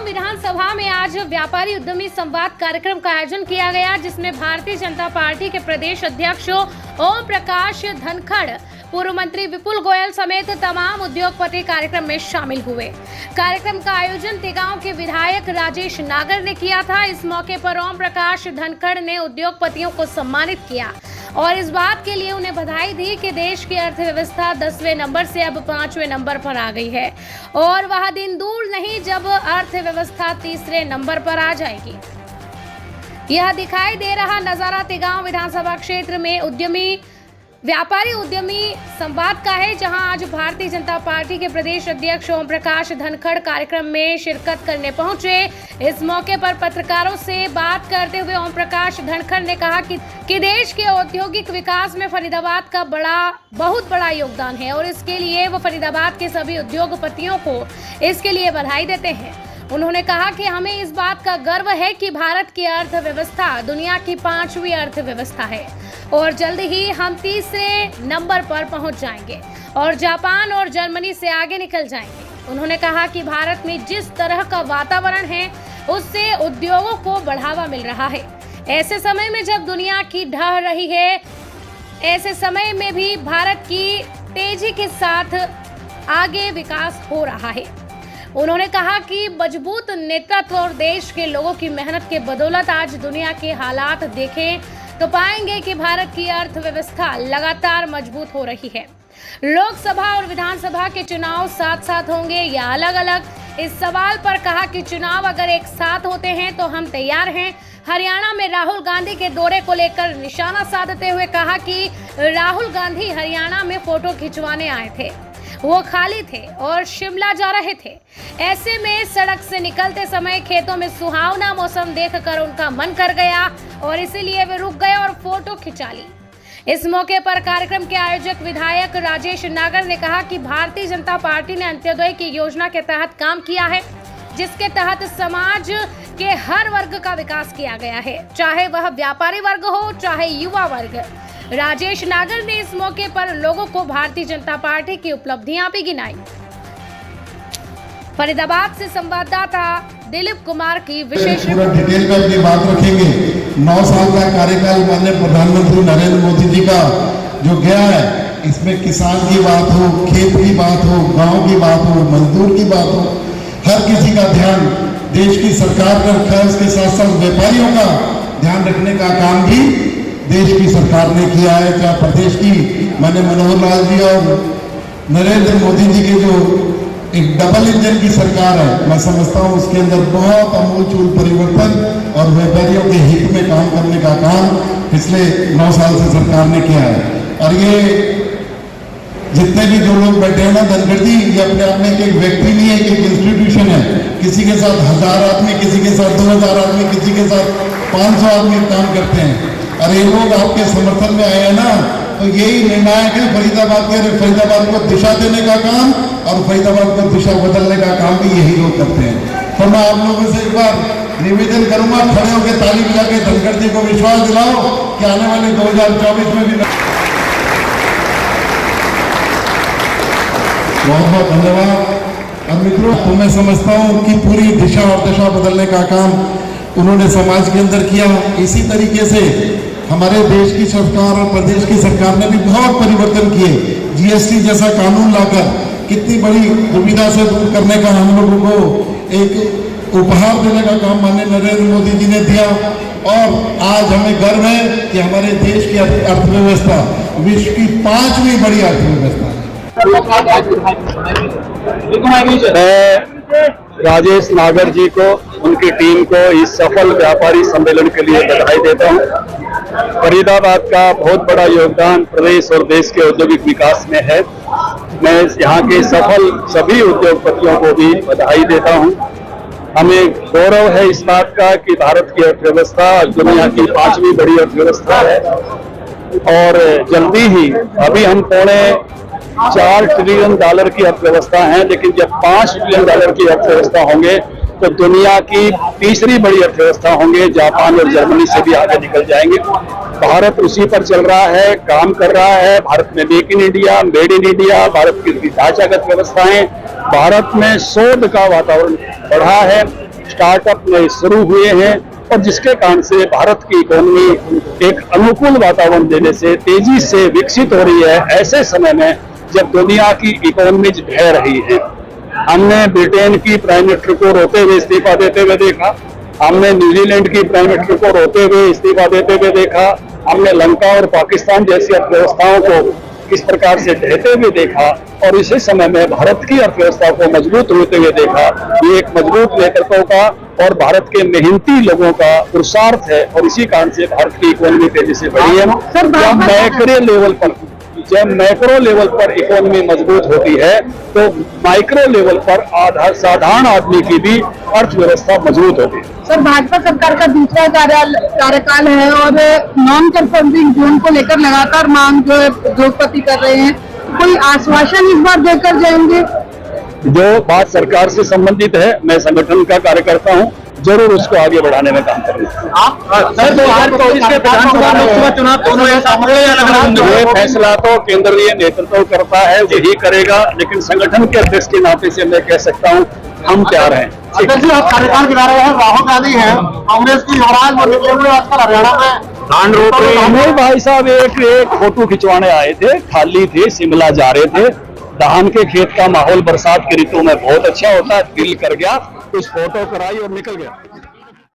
विधानसभा में आज व्यापारी उद्यमी संवाद कार्यक्रम का आयोजन किया गया, जिसमें भारतीय जनता पार्टी के प्रदेश अध्यक्ष ओम प्रकाश धनखड़, पूर्व मंत्री विपुल गोयल समेत तमाम उद्योगपति कार्यक्रम में शामिल हुए। कार्यक्रम का आयोजन तिगांव के विधायक राजेश नागर ने किया था। इस मौके पर ओम प्रकाश धनखड़ ने उद्योगपतियों को सम्मानित किया और इस बात के लिए उन्हें बधाई दी कि देश की अर्थव्यवस्था 10वें नंबर से अब 5वें नंबर पर आ गई है और वह दिन दूर नहीं जब अर्थव्यवस्था 3रे नंबर पर आ जाएगी। यह दिखाई दे रहा नजारा तिगांव विधानसभा क्षेत्र में व्यापारी उद्यमी संवाद का है, जहां आज भारतीय जनता पार्टी के प्रदेश अध्यक्ष ओम प्रकाश धनखड़ कार्यक्रम में शिरकत करने पहुंचे। इस मौके पर पत्रकारों से बात करते हुए ओम प्रकाश धनखड़ ने कहा कि देश के औद्योगिक विकास में फरीदाबाद का बहुत बड़ा योगदान है और इसके लिए वो फरीदाबाद के सभी उद्योगपतियों को इसके लिए बधाई देते हैं। उन्होंने कहा कि हमें इस बात का गर्व है कि भारत की अर्थव्यवस्था दुनिया की 5वीं अर्थव्यवस्था है और जल्द ही हम 3रे नंबर पर पहुंच जाएंगे और जापान और जर्मनी से आगे निकल जाएंगे। उन्होंने कहा कि भारत में जिस तरह का वातावरण है उससे उद्योगों को बढ़ावा मिल रहा है। ऐसे समय में जब दुनिया की ढह रही है, ऐसे समय में भी भारत की तेजी के साथ आगे विकास हो रहा है। उन्होंने कहा कि मजबूत नेतृत्व और देश के लोगों की मेहनत के बदौलत आज दुनिया के हालात देखें तो पाएंगे कि भारत की अर्थव्यवस्था लगातार मजबूत हो रही है। लोकसभा और विधानसभा के चुनाव साथ साथ होंगे या अलग अलग, इस सवाल पर कहा कि चुनाव अगर एक साथ होते हैं तो हम तैयार हैं। हरियाणा में राहुल गांधी के दौरे को लेकर निशाना साधते हुए कहा कि राहुल गांधी हरियाणा में फोटो खिंचवाने आए थे, वो खाली थे और शिमला जा रहे थे। ऐसे में सड़क से निकलते समय खेतों में सुहावना मौसम देखकर उनका मन कर गया और इसीलिए वे रुक गए और फोटो खिंचा ली। इस मौके पर कार्यक्रम के आयोजक विधायक राजेश नागर ने कहा कि भारतीय जनता पार्टी ने अंत्योदय की योजना के तहत काम किया है, जिसके तहत समाज के हर वर्ग का विकास किया गया है, चाहे वह व्यापारी वर्ग हो चाहे युवा वर्ग। राजेश नागर ने इस मौके पर लोगों को भारतीय जनता पार्टी की उपलब्धियां भी गिनाई। फरीदाबाद से संवाददाता दिलीप कुमार की विशेष रिपोर्ट। डिटेल में अपनी बात रखेंगे। 9 साल का कार्यकाल माननीय प्रधानमंत्री नरेंद्र मोदी जी का जो गया है, इसमें किसान की बात हो, खेत की बात हो, गांव की बात हो, मजदूर की बात हो, हर किसी का ध्यान देश की सरकार ने रखा है। उसके साथ साथ व्यापारियों का ध्यान रखने का काम भी देश की सरकार ने किया है। क्या प्रदेश की माननीय मनोहर लाल जी और नरेंद्र मोदी जी के जो एक डबल इंजन की सरकार है, मैं समझता हूँ उसके अंदर बहुत अमूलचूल परिवर्तन और व्यापारियों के हित में काम करने का काम पिछले 9 साल से सरकार ने किया है। और ये जितने भी जो लोग बैठे हैं ना, धनखड़ जी, ये अपने आप में एक व्यक्ति नहीं है, एक इंस्टीट्यूशन है। किसी के साथ 1000 आदमी, किसी के साथ 2000 आदमी, किसी के साथ 500 आदमी काम करते हैं। और ये लोग आपके समर्थन में आए हैं ना, तो यही निर्णायक है फरीदाबाद को दिशा देने का काम और फरीदाबाद को दिशा बदलने का काम भी यही लोग करते हैं। तो मैं आप लोगों से एक बार निवेदन करूंगा, खड़े होकर ताली बजा के धनखड़ जी को विश्वास दिलाओ कि आने वाले 2024 में भी। बहुत बहुत धन्यवाद। और मित्रों, तो मैं समझता हूँ कि पूरी दिशा और दशा बदलने का काम उन्होंने समाज के अंदर किया। इसी तरीके से हमारे देश की सरकार और प्रदेश की सरकार ने भी बहुत परिवर्तन किए। जीएसटी जैसा कानून लाकर कितनी बड़ी दुविधा से दूर करने का हम लोगों को एक उपहार देने का काम माननीय नरेंद्र मोदी जी ने दिया। और आज हमें गर्व है कि हमारे देश की अर्थव्यवस्था विश्व की 5वीं बड़ी अर्थव्यवस्था है। राजेश नागर जी को, उनकी टीम को इस सफल व्यापारी सम्मेलन के लिए बधाई देता हूं। फरीदाबाद का बहुत बड़ा योगदान प्रदेश और देश के औद्योगिक विकास में है। मैं यहाँ के सफल सभी उद्योगपतियों को भी बधाई देता हूं। हमें गौरव है इस बात का कि भारत की अर्थव्यवस्था दुनिया की 5वीं बड़ी अर्थव्यवस्था है और जल्दी ही, अभी हम $4 ट्रिलियन की अर्थव्यवस्था है, लेकिन जब $5 ट्रिलियन की अर्थव्यवस्था होंगे तो दुनिया की 3री बड़ी अर्थव्यवस्था होंगे। जापान और जर्मनी से भी आगे निकल जाएंगे। भारत उसी पर चल रहा है, काम कर रहा है। भारत में make in India, made in India, Bharat की ढांचागत व्यवस्थाएं, भारत में शोध का वातावरण बढ़ा है। स्टार्टअप नए शुरू हुए हैं और जिसके कारण से भारत की इकोनॉमी एक अनुकूल वातावरण देने से तेजी से विकसित हो रही है। ऐसे समय में जब दुनिया की इकोनॉमी ढह रही है, हमने ब्रिटेन की प्राइम मिनिस्टर को रोते हुए इस्तीफा देते हुए देखा, हमने न्यूजीलैंड की प्राइम मिनिस्टर को रोते हुए इस्तीफा देते हुए देखा, हमने लंका और पाकिस्तान जैसी अर्थव्यवस्थाओं को किस प्रकार से ढहते हुए देखा और इसी समय में भारत की अर्थव्यवस्था को मजबूत होते हुए देखा। ये एक मजबूत नेतृत्व का और भारत के मेहनती लोगों का पुरुषार्थ है और इसी कारण से भारत की इकोनॉमी तेजी से बढ़ी है। जब मैक्रो लेवल पर इकोनॉमी मजबूत होती है तो माइक्रो लेवल पर साधारण आदमी की भी अर्थव्यवस्था मजबूत होती है। सर, भाजपा सरकार का दूसरा कार्यकाल है और नॉन कंफर्मिंग जोन को लेकर लगातार मांग जो है उद्योगपति कर रहे हैं, कोई आश्वासन इस बार देकर जाएंगे? जो बात सरकार से संबंधित है, मैं संगठन का कार्यकर्ता हूं, जरूर उसको आगे बढ़ाने में काम करेंगे। आप सर 2024 के विधानसभा लोकसभा चुनाव दोनों एक साथ होंगे या अलग अलग होंगे? ये फैसला तो केंद्रीय नेतृत्व करता है, यही करेगा, लेकिन संगठन के अध्यक्ष के नाते से मैं कह सकता हूं हम तैयार हैं। अध्यक्ष जी, आप कार्यकाल गिरा रहे हैं, राहुल गांधी हैं कांग्रेस की, युवराज वो निकले हुए आजकल हरियाणा में धान रोप रहे हैं। नहीं भाई साहब, एक फोटो खिंचवाने आए थे, खाली थे, शिमला जा रहे थे। धान के खेत का माहौल बरसात की ऋतु में बहुत अच्छा होता है, दिल कर गया, कुछ फोटो कराई और निकल गया।